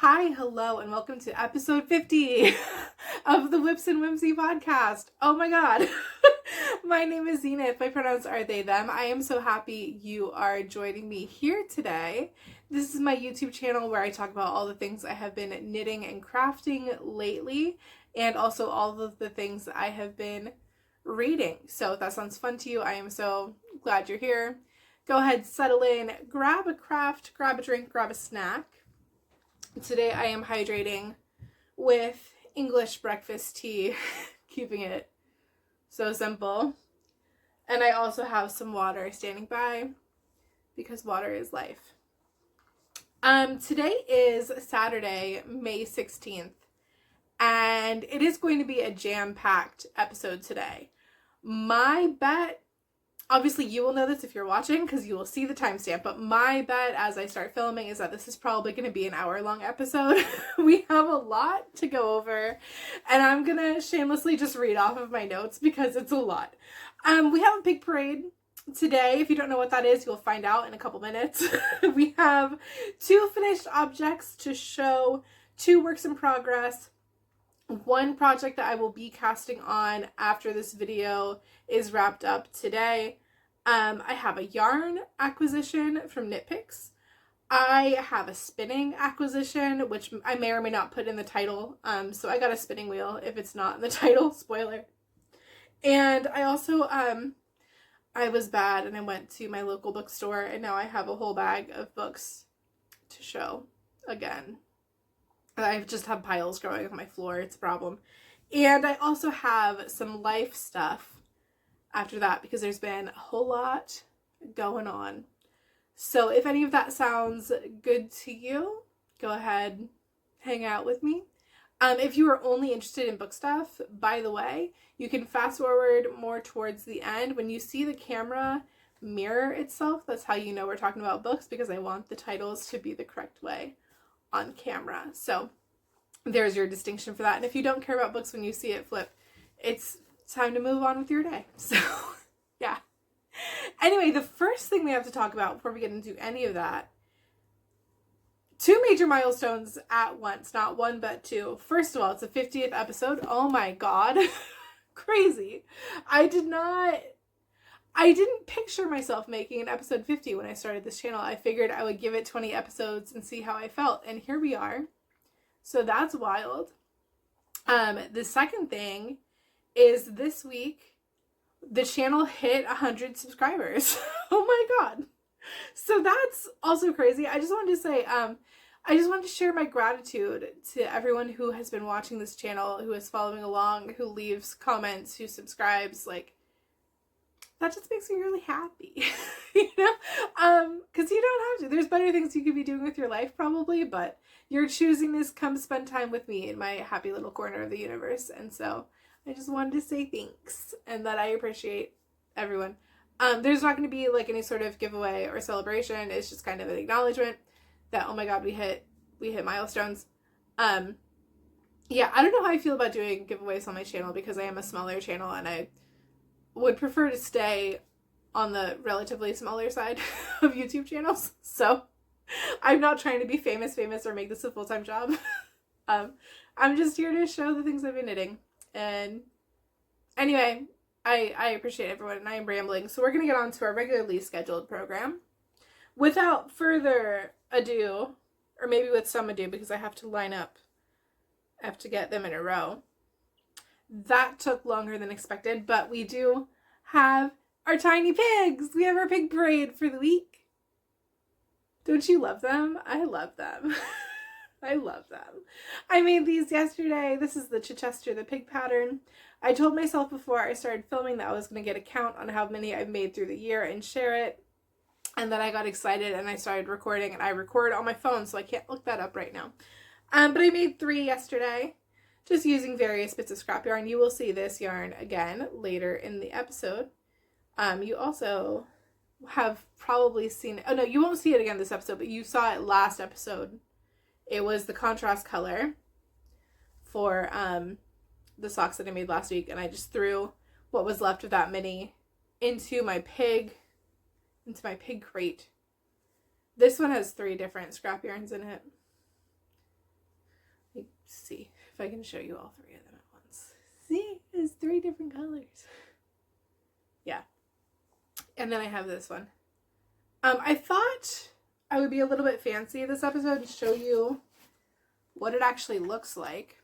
Hi, hello, and welcome to episode 50 of the Whips and Whimsy podcast. Oh my god. My name is Zenith. My pronouns are they, them. I am so happy you are joining me here today. This is my YouTube channel where I talk about all the things I have been knitting and crafting lately, and also all of the things that I have been reading. So if that sounds fun to you, I am so glad you're here. Go ahead, settle in, grab a craft, grab a drink, grab a snack. Today I am hydrating with English breakfast tea, keeping it so simple. And I also have some water standing by because water is life. Today is Saturday, May 16th, and it is going to be a jam-packed episode today. My bet, obviously you will know this if you're watching because you will see the timestamp, but my bet as I start filming is that this is probably going to be an hour-long episode. We have a lot to go over, and I'm going to shamelessly just read off of my notes because it's a lot. We have a pig parade today. If you don't know what that is, you'll find out in a couple minutes. We have 2 finished objects to show, 2 works in progress. One project that I will be casting on after this video is wrapped up today. I have a yarn acquisition from Knit Picks. I have a spinning acquisition, which I may or may not put in the title. So I got a spinning wheel if it's not in the title, spoiler. And I also, I was bad and I went to my local bookstore and now I have a whole bag of books to show again. I just have piles growing on my floor. It's a problem. And I also have some life stuff after that because there's been a whole lot going on. So if any of that sounds good to you, go ahead, hang out with me. If you are only interested in book stuff, by the way, you can fast forward more towards the end. When you see the camera mirror itself, that's how you know we're talking about books because I want the titles to be the correct way on camera. So there's your distinction for that. And if you don't care about books when you see it flip, it's time to move on with your day. So yeah. Anyway, the first thing we have to talk about before we get into any of that, 2 major milestones at once, not one but 2. First of all, it's the 50th episode. Oh my god. Crazy. I didn't picture myself making an episode 50 when I started this channel. I figured I would give it 20 episodes and see how I felt, and here we are. So that's wild. The second thing is this week, the channel hit 100 subscribers. Oh my god. So that's also crazy. I just wanted to say, I just wanted to share my gratitude to everyone who has been watching this channel, who is following along, who leaves comments, who subscribes. Like, that just makes me really happy, you know, because you don't have to. There's better things you could be doing with your life probably, but you're choosing this, come spend time with me in my happy little corner of the universe. And so I just wanted to say thanks and that I appreciate everyone. There's not going to be like any sort of giveaway or celebration. It's just kind of an acknowledgement that, oh my god, we hit milestones. Yeah, I don't know how I feel about doing giveaways on my channel because I am a smaller channel and I would prefer to stay on the relatively smaller side of YouTube channels. So I'm not trying to be famous or make this a full-time job. I'm just here to show the things I've been knitting. And anyway, I appreciate everyone and I am rambling. So we're going to get on to our regularly scheduled program. Without further ado, or maybe with some ado because I have to line up. I have to get them in a row. That took longer than expected, but we do have our tiny pigs. We have our pig parade for the week. Don't you love them? I love them. I love them. I made these yesterday. This is the Chichester, the pig pattern. I told myself before I started filming that I was going to get a count on how many I've made through the year and share it. And then I got excited and I started recording, and I record on my phone, so I can't look that up right now. But I made 3 yesterday, just using various bits of scrap yarn. You will see this yarn again later in the episode. You also have probably seen, oh no, you won't see it again this episode, but you saw it last episode. It was the contrast color for the socks that I made last week, and I just threw what was left of that mini into my pig crate. This one has 3 different scrap yarns in it. see if I can show you all three of them at once. See, it's 3 different colors. Yeah. And then I have this one. I thought I would be a little bit fancy this episode and show you what it actually looks like.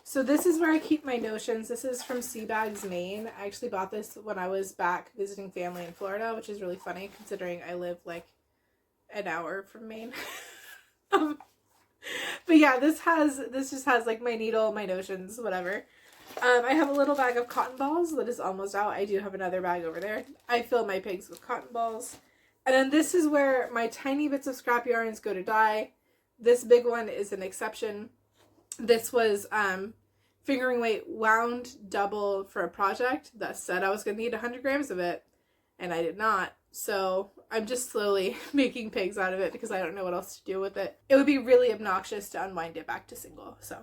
So this is where I keep my notions. This is from Seabags, Maine. I actually bought this when I was back visiting family in Florida, which is really funny considering I live like an hour from Maine. But yeah, this just has like my needle, my notions, whatever. I have a little bag of cotton balls that is almost out. I do have another bag over there. I fill my pigs with cotton balls. And then this is where my tiny bits of scrap yarns go to dye. This big one is an exception. This was fingering weight wound double for a project that said I was going to need 100 grams of it, and I did not. So I'm just slowly making pigs out of it because I don't know what else to do with it. It would be really obnoxious to unwind it back to single. So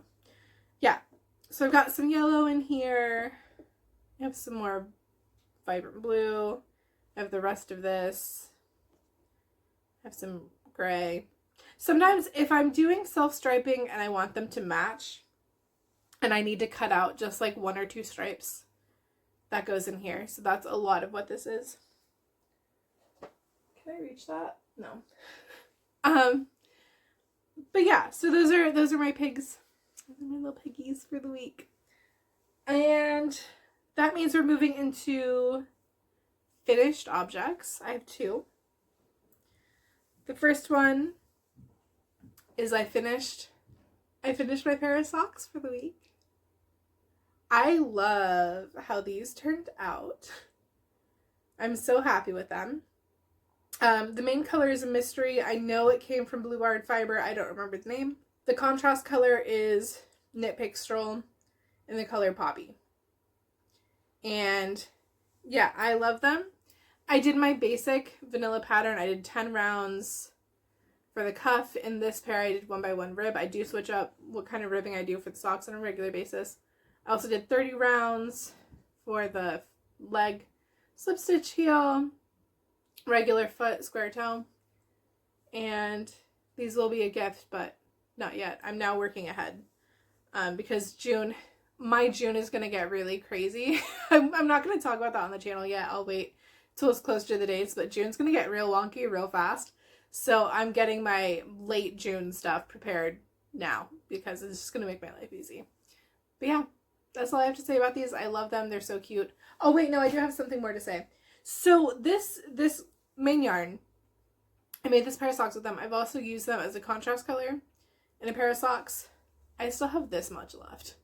yeah. So I've got some yellow in here. I have some more vibrant blue. I have the rest of this. I have some gray. Sometimes if I'm doing self-striping and I want them to match and I need to cut out just like 1 or 2 stripes, that goes in here. So that's a lot of what this is. Can I reach that? No. But yeah, so those are my pigs. Those are my little piggies for the week. And that means we're moving into finished objects. I have 2. The first one is I finished my pair of socks for the week. I love how these turned out. I'm so happy with them. The main color is a mystery. I know it came from Blue Barred Fiber. I don't remember the name. The contrast color is Knit Pick Stroll in the color Poppy. And yeah, I love them. I did my basic vanilla pattern. I did 10 rounds for the cuff. In this pair, I did 1x1 rib. I do switch up what kind of ribbing I do for the socks on a regular basis. I also did 30 rounds for the leg slip stitch heel, regular foot square toe. And these will be a gift, but not yet. I'm now working ahead because my June is going to get really crazy. I'm not going to talk about that on the channel yet. I'll wait till it's closer to the dates, but June's going to get real wonky real fast. So I'm getting my late June stuff prepared now because it's just going to make my life easy. But yeah, that's all I have to say about these. I love them. They're so cute. Oh wait, no, I do have something more to say. So this main yarn, I made this pair of socks with them. I've also used them as a contrast color in a pair of socks. I still have this much left.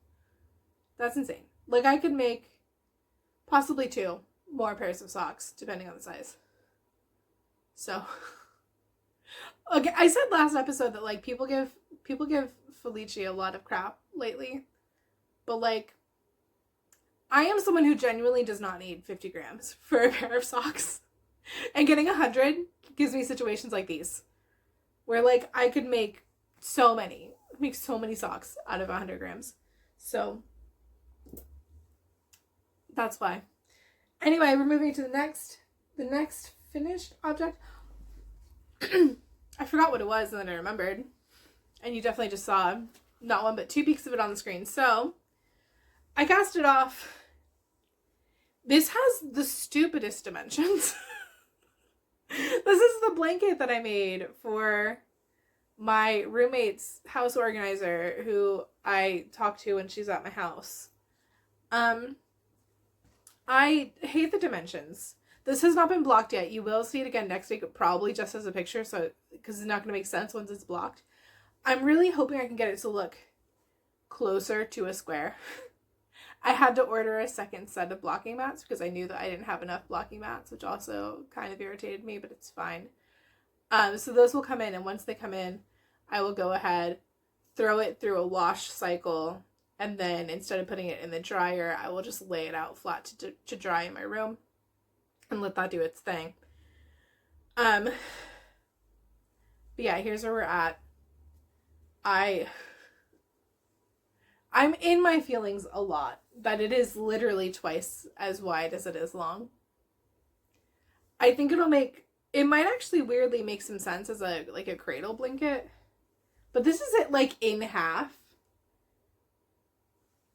That's insane. Like I could make possibly 2 more pairs of socks depending on the size. So okay, I said last episode that like people give Felici a lot of crap lately. But like I am someone who genuinely does not need 50 grams for a pair of socks. And getting 100 gives me situations like these where like I could make so many socks out of 100 grams. So that's why. Anyway, we're moving to the next finished object. I forgot what it was and then I remembered. And you definitely just saw not 1 but 2 peeks of it on the screen. So I cast it off. This has the stupidest dimensions. This is the blanket that I made for my roommate's house organizer who I talk to when she's at my house. I hate the dimensions. This has not been blocked yet. You will see it again next week, probably just as a picture, so because it's not going to make sense once it's blocked. I'm really hoping I can get it to look closer to a square. I had to order a second set of blocking mats because I knew that I didn't have enough blocking mats, which also kind of irritated me, but it's fine. So those will come in, and once they come in, I will go ahead, throw it through a wash cycle, and then instead of putting it in the dryer, I will just lay it out flat to dry in my room and let that do its thing. But yeah, here's where we're at. I'm in my feelings a lot that it is literally twice as wide as it is long. I think it might actually weirdly make some sense as a cradle blanket, but this is it like in half.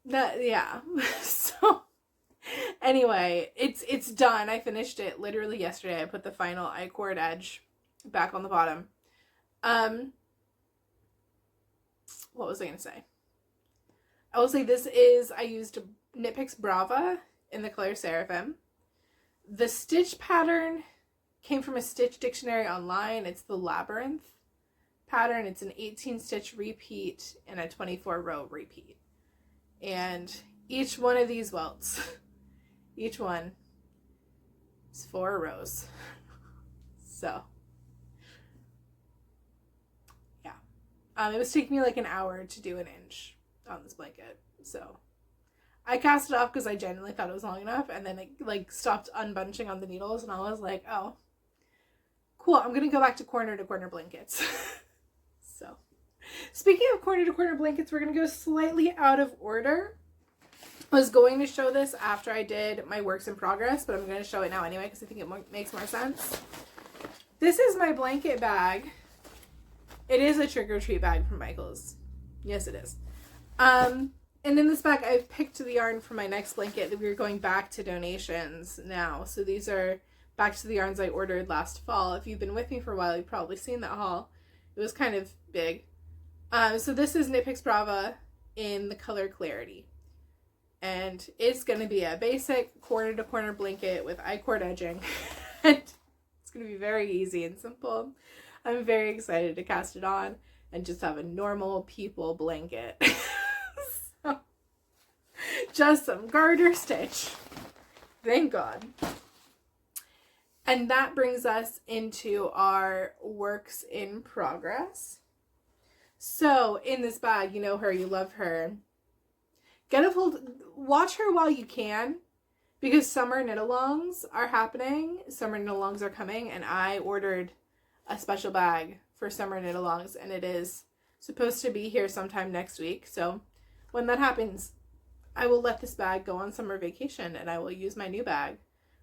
Yeah. So anyway, it's done. I finished it literally yesterday. I put the final I-cord edge back on the bottom. What was I gonna say? I will say I used Knit Picks Brava in the color Seraphim. The stitch pattern came from a stitch dictionary online. It's the Labyrinth pattern. It's an 18 stitch repeat and a 24 row repeat. And each one of these welts, each one is 4 rows. So, yeah. It was taking me like an hour to do an inch on this blanket. So, I cast it off because I genuinely thought it was long enough, and then it like stopped unbunching on the needles, and I was like, oh, cool, I'm gonna go back to corner blankets. So, speaking of corner blankets, we're gonna go slightly out of order. I was going to show this after I did my works in progress, but I'm going to show it now anyway because I think it makes more sense. This is my blanket bag. It is a trick or treat bag from Michaels. Yes, it is. And in this bag, I've picked the yarn for my next blanket that we're going back to donations now. So these are back to the yarns I ordered last fall. If you've been with me for a while, you've probably seen that haul. It was kind of big. So this is Knit Picks Brava in the color Clarity. And it's going to be a basic corner-to-corner blanket with I-cord edging. And it's going to be very easy and simple. I'm very excited to cast it on and just have a normal people blanket. So, just some garter stitch. Thank God. And that brings us into our works in progress. So, in this bag, you know her, you love her. Watch her while you can, because summer knit-alongs are happening. Summer knit-alongs are coming, and I ordered a special bag for summer knit-alongs, and it is supposed to be here sometime next week. So when that happens, I will let this bag go on summer vacation, and I will use my new bag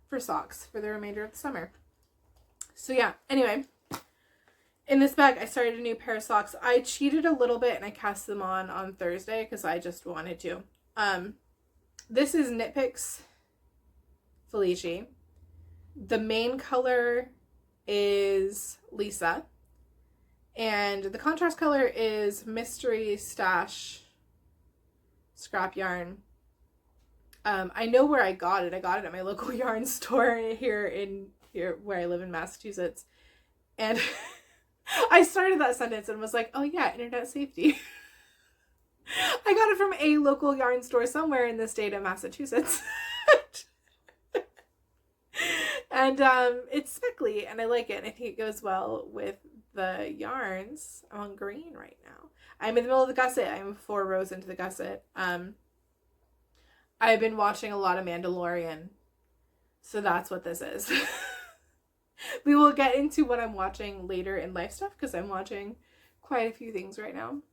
for socks for the remainder of the summer. So yeah, anyway, in this bag, I started a new pair of socks. I cheated a little bit, and I cast them on Thursday because I just wanted to. This is Knit Picks Felici. The main color is Lisa. And the contrast color is Mystery Stash Scrap Yarn. I know where I got it. I got it at my local yarn store here where I live in Massachusetts. And I started that sentence and was like, oh yeah, internet safety. I got it from a local yarn store somewhere in the state of Massachusetts. And it's speckly and I like it. And I think it goes well with the yarns. I'm on green right now. I'm in the middle of the gusset. I'm 4 rows into the gusset. I've been watching a lot of Mandalorian. So that's what this is. We will get into what I'm watching later in life stuff because I'm watching quite a few things right now.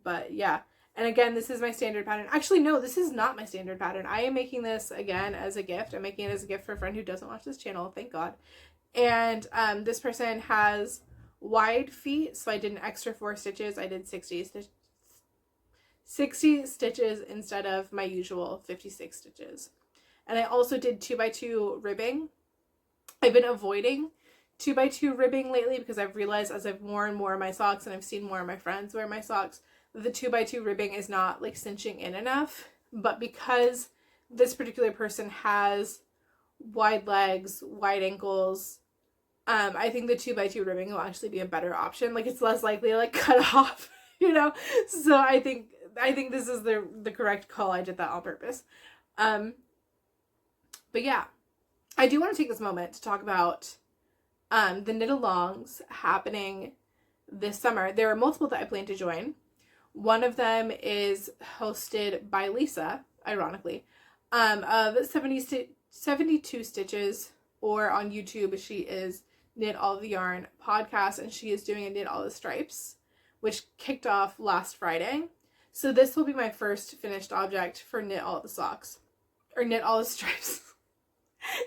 But yeah. And again, this is my standard pattern. Actually, no, this is not my standard pattern. I am making this, again, as a gift. I'm making it as a gift for a friend who doesn't watch this channel, thank God. And this person has wide feet, so I did an extra 4 stitches. I did 60 stitches instead of my usual 56 stitches. And I also did 2x2 ribbing. I've been avoiding 2x2 ribbing lately because I've realized as I've worn more of my socks and I've seen more of my friends wear my socks, the 2x2 ribbing is not like cinching in enough. But because this particular person has wide legs, wide ankles, I think the 2x2 ribbing will actually be a better option. Like it's less likely to like cut off, you know? So I think this is the correct call. I did that on purpose. But yeah, I do want to take this moment to talk about the knit-alongs happening this summer. There are multiple that I plan to join. One of them is hosted by Lisa, ironically, of 72 Stitches, or on YouTube, she is Knit All the Yarn podcast, and she is doing a Knit All the Stripes, which kicked off last Friday. So this will be my first finished object for Knit All the Socks, or Knit All the Stripes.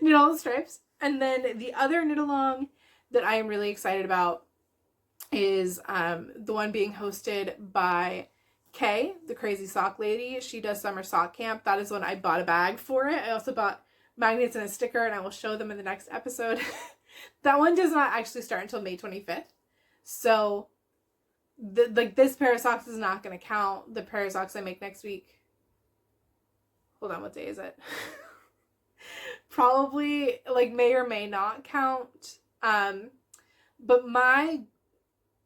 Knit All the Stripes. And then the other knit-along that I am really excited about is the one being hosted by Kay, the crazy sock lady, she does summer sock camp. That is when I bought a bag for it. I also bought magnets and a sticker, and I will show them in the next episode. That one does not actually start until May 25th. So, this pair of socks is not going to count. The pair of socks I make next week. Hold on, what day is it? Probably, like, may or may not count. But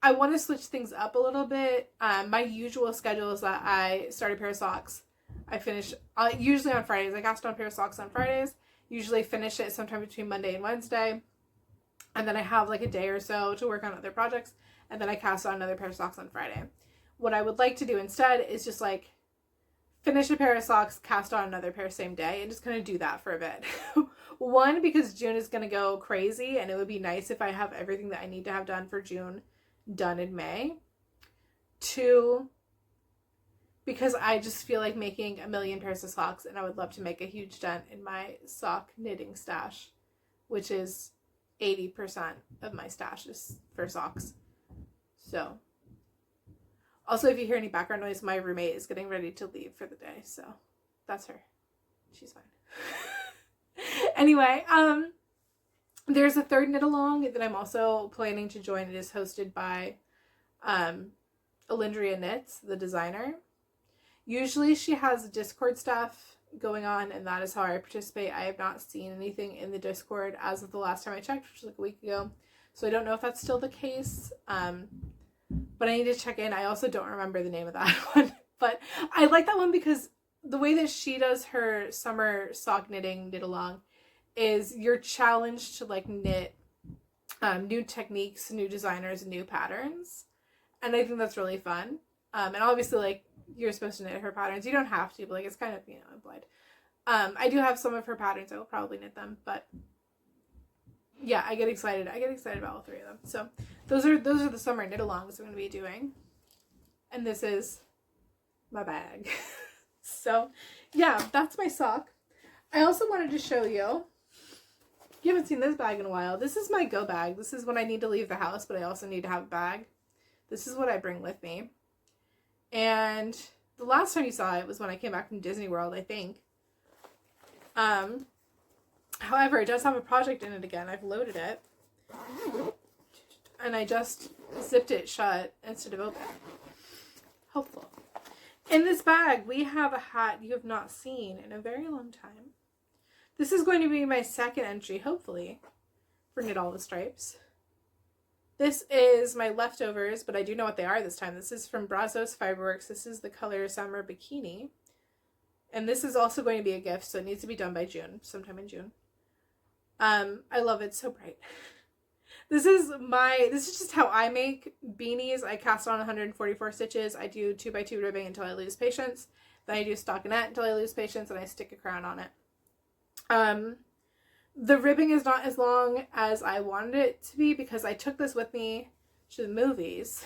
I want to switch things up a little bit. My usual schedule is that I start a pair of socks. I finish, usually on Fridays. I cast on a pair of socks on Fridays. Usually finish it sometime between Monday and Wednesday. And then I have like a day or so to work on other projects. And then I cast on another pair of socks on Friday. What I would like to do instead is just like finish a pair of socks, cast on another pair same day, and just kind of do that for a bit. One, because June is going to go crazy, and it would be nice if I have everything that I need to have done for June done in May. Two, because I just feel like making a million pairs of socks, and I would love to make a huge dent in my sock knitting stash, which is 80% of my stash is for socks. So, also, if you hear any background noise, my roommate is getting ready to leave for the day, so that's her. She's fine. Anyway, there's a third knit along that I'm also planning to join. It is hosted by Alindria Knits, the designer. Usually she has Discord stuff going on, and that is how I participate. I have not seen anything in the Discord as of the last time I checked, which was like a week ago. So I don't know if that's still the case. But I need to check in. I also don't remember the name of that one. But I like that one because the way that she does her summer sock knit along is you're challenged to like knit new techniques, new designers, and new patterns. And I think that's really fun. And obviously like you're supposed to knit her patterns. You don't have to, but like it's kind of, implied. I do have some of her patterns. I will probably knit them, but yeah, I get excited. About all three of them. So those are the summer knit alongs I'm going to be doing. And this is my bag. So yeah, that's my sock. I also wanted to show you. You haven't seen this bag in a while. This is my go bag. This is when I need to leave the house, but I also need to have a bag. This is what I bring with me. And the last time you saw it was when I came back from Disney World, I think. However, it does have a project in it again. I've loaded it. And I just zipped it shut instead of open. Helpful. In this bag, we have a hat you have not seen in a very long time. This is going to be my second entry, hopefully, for Knit All the Stripes. This is my leftovers, but I do know what they are this time. This is from Brazos Fiberworks. This is the color Summer Bikini. And this is also going to be a gift, so it needs to be done by June, sometime in June. I love it, so bright. This is just how I make beanies. I cast on 144 stitches. I do 2x2 ribbing until I lose patience. Then I do stockinette until I lose patience, and I stick a crown on it. The ribbing is not as long as I wanted it to be because I took this with me to the movies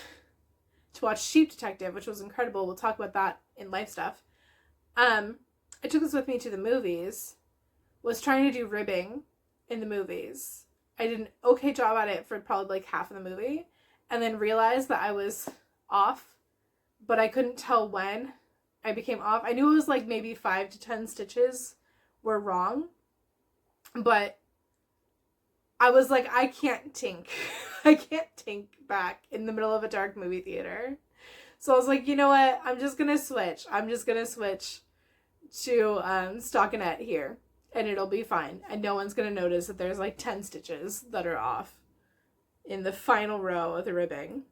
to watch Sheep Detective, which was incredible. We'll talk about that in life stuff. I took this with me to the movies, was trying to do ribbing in the movies. I did an okay job at it for probably like half of the movie, and then realized that I was off, but I couldn't tell when I became off. I knew it was like maybe 5 to 10 stitches were wrong, but I was like, I can't tink. I can't tink back in the middle of a dark movie theater. So I was like, you know what? I'm just going to switch. To stockinette here, and it'll be fine. And no one's going to notice that there's like 10 stitches that are off in the final row of the ribbing.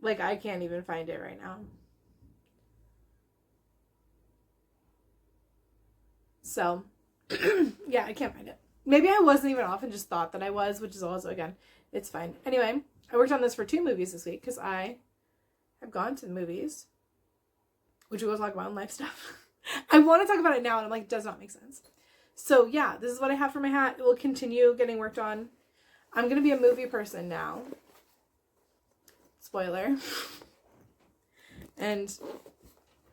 Like, I can't even find it right now. So, yeah, I can't find it. Maybe I wasn't even off and just thought that I was, which is also, again, it's fine. Anyway, I worked on this for 2 movies this week because I have gone to the movies, which we will talk about in life stuff. I want to talk about it now, and I'm like, it does not make sense. So, yeah, this is what I have for my hat. It will continue getting worked on. I'm going to be a movie person now. Spoiler. And,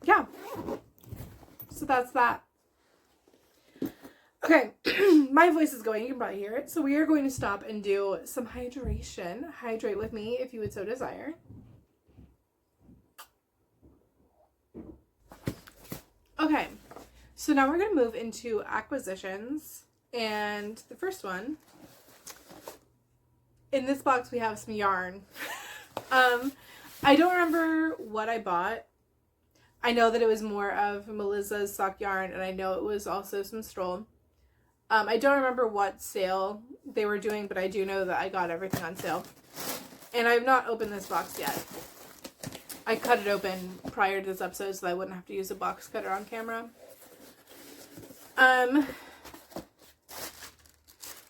yeah. So that's that. Okay, my voice is going. You can probably hear it. So we are going to stop and do some hydration. Hydrate with me if you would so desire. Okay, so now we're going to move into acquisitions. And the first one, in this box we have some yarn. I don't remember what I bought. I know that it was more of Melissa's sock yarn, and I know it was also some stroll. I don't remember what sale they were doing, but I do know that I got everything on sale. And I have not opened this box yet. I cut it open prior to this episode so that I wouldn't have to use a box cutter on camera.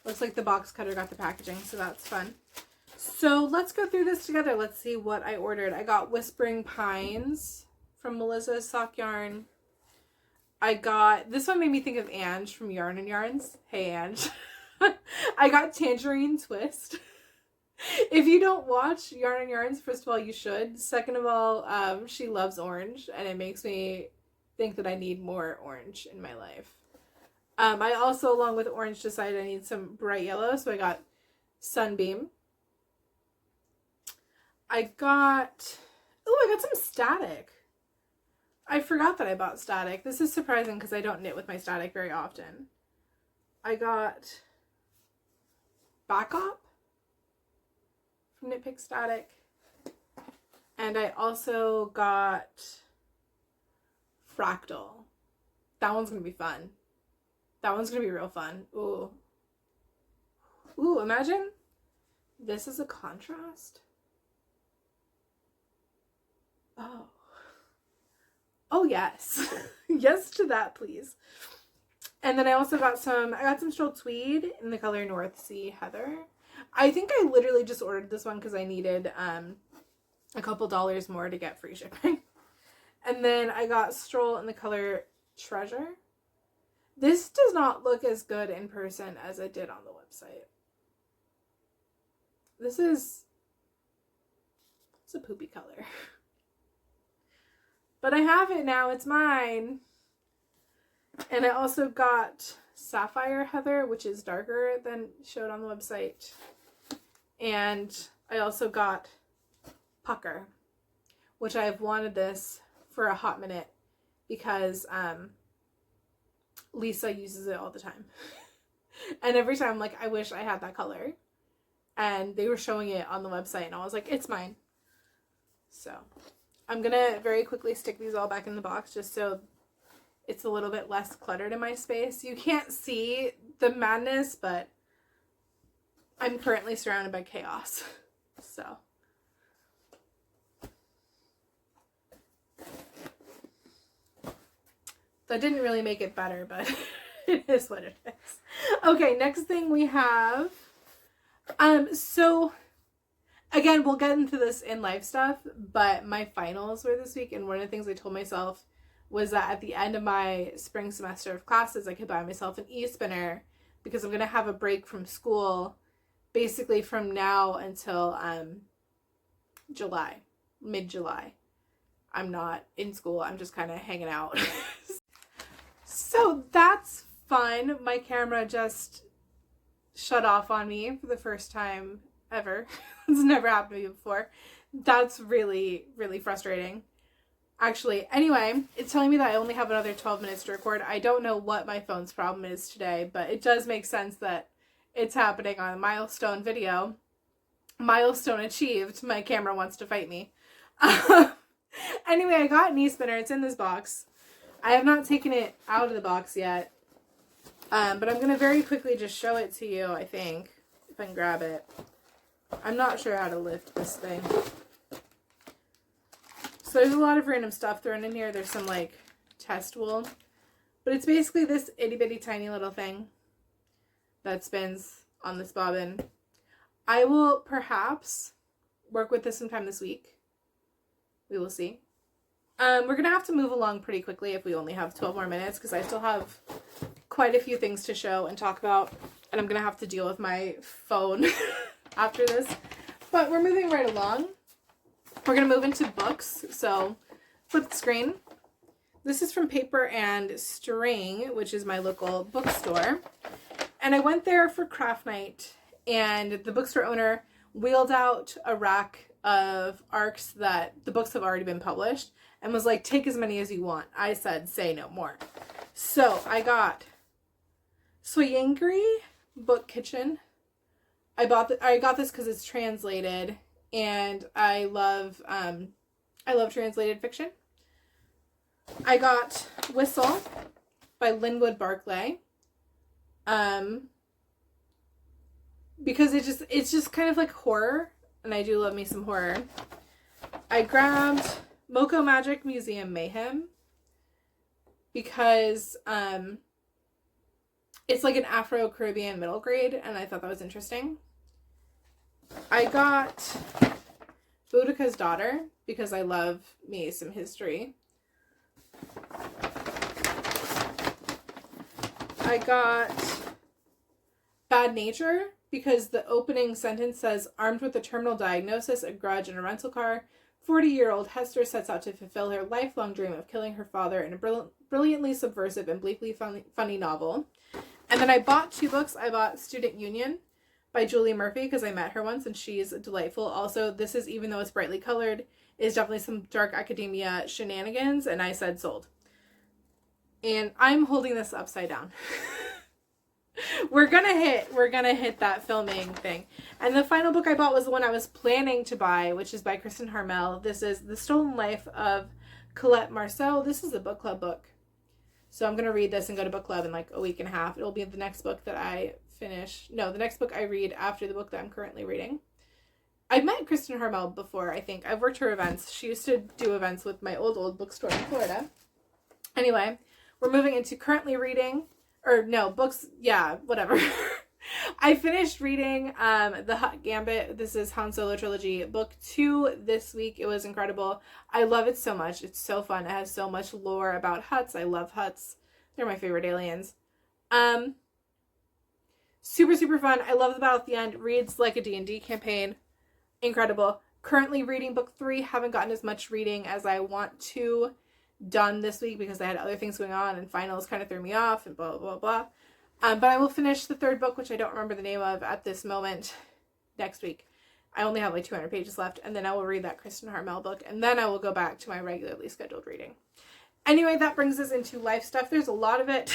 Looks like the box cutter got the packaging, so that's fun. So let's go through this together. Let's see what I ordered. I got Whispering Pines from Melissa's sock yarn. I got, this one made me think of Ange from Yarn and Yarns. Hey, Ange. I got Tangerine Twist. If you don't watch Yarn and Yarns, first of all, you should. Second of all, she loves orange, and it makes me think that I need more orange in my life. I also, along with orange, decided I need some bright yellow, so I got Sunbeam. I got some static. I forgot that I bought static. This is surprising because I don't knit with my static very often. I got Backup from Knit Pick Static. And I also got Fractal. That one's going to be fun. That one's going to be real fun. Ooh. Ooh, imagine this is a contrast. Oh. Oh, yes. Yes to that, please. And then I also got some stroll tweed in the color North Sea Heather. I think I literally just ordered this one because I needed a couple dollars more to get free shipping. And then I got stroll in the color Treasure. This does not look as good in person as it did on the website. It's a poopy color. But I have it now. It's mine. And I also got Sapphire Heather, which is darker than showed on the website. And I also got Pucker, which I've wanted this for a hot minute because Lisa uses it all the time. And every time I'm like, I wish I had that color. And they were showing it on the website and I was like, it's mine. So I'm going to very quickly stick these all back in the box just so it's a little bit less cluttered in my space. You can't see the madness, but I'm currently surrounded by chaos. So that didn't really make it better, but it is what it is. Okay, next thing we have, so again, we'll get into this in life stuff, but my finals were this week, and one of the things I told myself was that at the end of my spring semester of classes, I could buy myself an e-spinner because I'm going to have a break from school basically from now until July, mid-July. I'm not in school. I'm just kind of hanging out. So that's fun. My camera just shut off on me for the first time ever. It's never happened to me before. That's really, really frustrating. Actually, anyway, it's telling me that I only have another 12 minutes to record. I don't know what my phone's problem is today, but it does make sense that it's happening on a milestone video. Milestone achieved. My camera wants to fight me. Anyway, I got an e-spinner. It's in this box. I have not taken it out of the box yet. But I'm going to very quickly just show it to you, I think, if I can grab it. I'm not sure how to lift this thing. So there's a lot of random stuff thrown in here. There's some, like, test wool. But it's basically this itty-bitty tiny little thing that spins on this bobbin. I will perhaps work with this sometime this week. We will see. We're going to have to move along pretty quickly if we only have 12 more minutes because I still have quite a few things to show and talk about. And I'm going to have to deal with my phone after this. But we're moving right along. We're going to move into books. So flip the screen. This is from Paper and String, which is my local bookstore. And I went there for craft night. And the bookstore owner wheeled out a rack of arcs that the books have already been published and was like, take as many as you want. I said, say no more. So I got Soyangri Book Kitchen. I got this because it's translated, and I love translated fiction. I got Whistle by Linwood Barclay. Because it's just kind of like horror, and I do love me some horror. I grabbed Moko Magic Museum Mayhem because it's like an Afro-Caribbean middle grade, and I thought that was interesting. I got Boudica's Daughter because I love me some history. I got Bad Nature because the opening sentence says, armed with a terminal diagnosis, a grudge, and a rental car, 40-year-old Hester sets out to fulfill her lifelong dream of killing her father in a brilliantly subversive and bleakly funny novel. And then I bought 2 books. I bought Student Union by Julie Murphy because I met her once and she's delightful. Also, this is, even though it's brightly colored, is definitely some dark academia shenanigans, and I said sold. And I'm holding this upside down. We're gonna hit that filming thing. And the final book I bought was the one I was planning to buy, which is by Kristen Harmel. This is The Stolen Life of Colette Marceau. This is a book club book. So I'm gonna read this and go to book club in like a week and a half. It'll be the next book that I finish. No, the next book I read after the book that I'm currently reading. I've met Kristen Harmel before, I think. I've worked her events. She used to do events with my old bookstore in Florida. Anyway, we're moving into currently reading. Or no, books, yeah, whatever. I finished reading The Hutt Gambit. This is Han Solo Trilogy, book 2 this week. It was incredible. I love it so much. It's so fun. It has so much lore about Hutts. I love Hutts. They're my favorite aliens. Super, super fun. I love the battle at the end. Reads like a D&D campaign. Incredible. Currently reading book 3. Haven't gotten as much reading as I want to done this week because I had other things going on and finals kind of threw me off and blah, blah, blah. But I will finish the 3rd book, which I don't remember the name of at this moment, next week. I only have like 200 pages left, and then I will read that Kristen Harmel book, and then I will go back to my regularly scheduled reading. Anyway, that brings us into life stuff. There's a lot of it,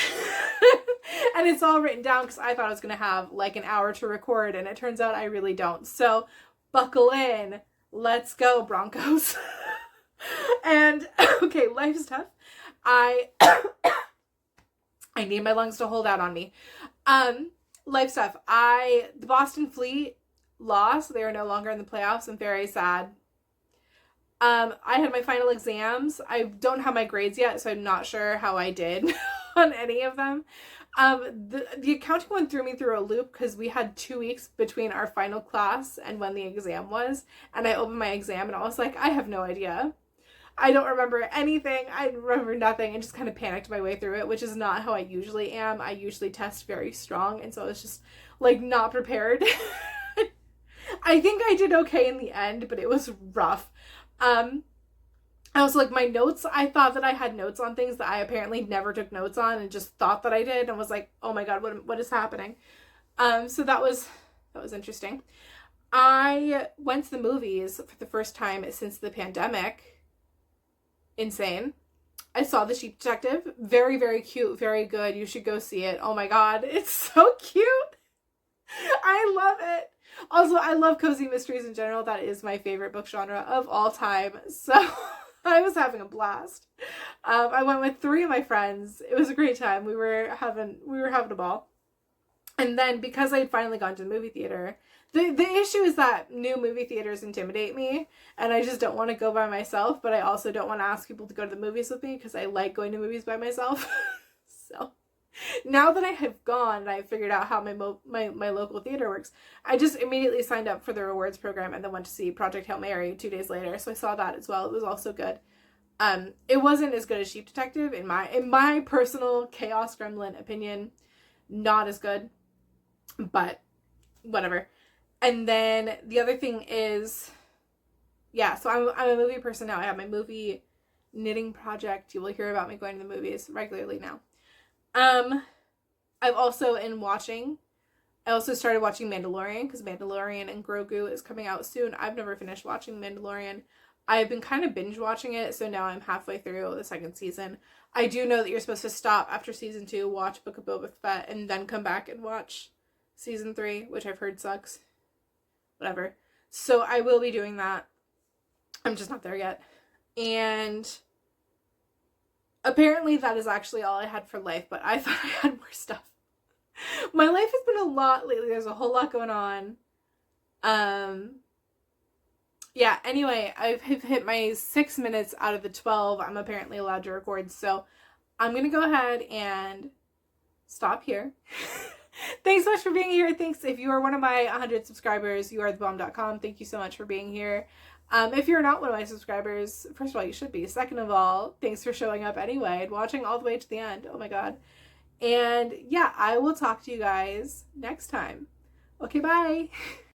and it's all written down because I thought I was going to have like an hour to record, and it turns out I really don't. So buckle in. Let's go, Broncos. And okay, life is tough. I need my lungs to hold out on me. Life stuff. The Boston Fleet lost. They are no longer in the playoffs. I'm very sad. I had my final exams. I don't have my grades yet, so I'm not sure how I did on any of them. The accounting one threw me through a loop because we had 2 weeks between our final class and when the exam was. And I opened my exam and I was like, I have no idea. I don't remember anything. I remember nothing and just kind of panicked my way through it, which is not how I usually am. I usually test very strong, and so I was just like not prepared. I think I did okay in the end, but it was rough. I also like my notes. I thought that I had notes on things that I apparently never took notes on and just thought that I did and was like, oh my God, what is happening? So that was interesting. I went to the movies for the first time since the pandemic. Insane. I saw The Sheep Detective. Very, very cute. Very good. You should go see it. Oh my God. It's so cute. I love it. Also, I love cozy mysteries in general. That is my favorite book genre of all time. So I was having a blast. I went with 3 of my friends. It was a great time. We were having a ball. And then because I had finally gone to the movie theater, the issue is that new movie theaters intimidate me, and I just don't want to go by myself, but I also don't want to ask people to go to the movies with me because I like going to movies by myself. So now that I have gone and I've figured out how my local theater works, I just immediately signed up for the rewards program and then went to see Project Hail Mary 2 days later. So I saw that as well. It was also good. It wasn't as good as Sheep Detective in my personal chaos gremlin opinion. Not as good, but whatever. And then the other thing is, yeah, so I'm a movie person now. I have my movie knitting project. You will hear about me going to the movies regularly now. I've also been watching I also started watching Mandalorian because Mandalorian and Grogu is coming out soon. I've never finished watching Mandalorian. I've been kind of binge watching it, so now I'm halfway through the second season. I do know that you're supposed to stop after season 2, watch Book of Boba Fett, and then come back and watch season 3, which I've heard sucks. Whatever. So I will be doing that. I'm just not there yet. And apparently that is actually all I had for life, but I thought I had more stuff. My life has been a lot lately. There's a whole lot going on. Yeah, anyway, I've hit my 6 minutes out of the 12 I'm apparently allowed to record, so I'm gonna go ahead and stop here. Thanks so much for being here. Thanks if you are one of my 100 subscribers, youarethebomb.com. Thank you so much for being here. If you're not one of my subscribers, first of all, you should be. Second of all, thanks for showing up anyway and watching all the way to the end. Oh my god. And yeah, I will talk to you guys next time. Okay, bye.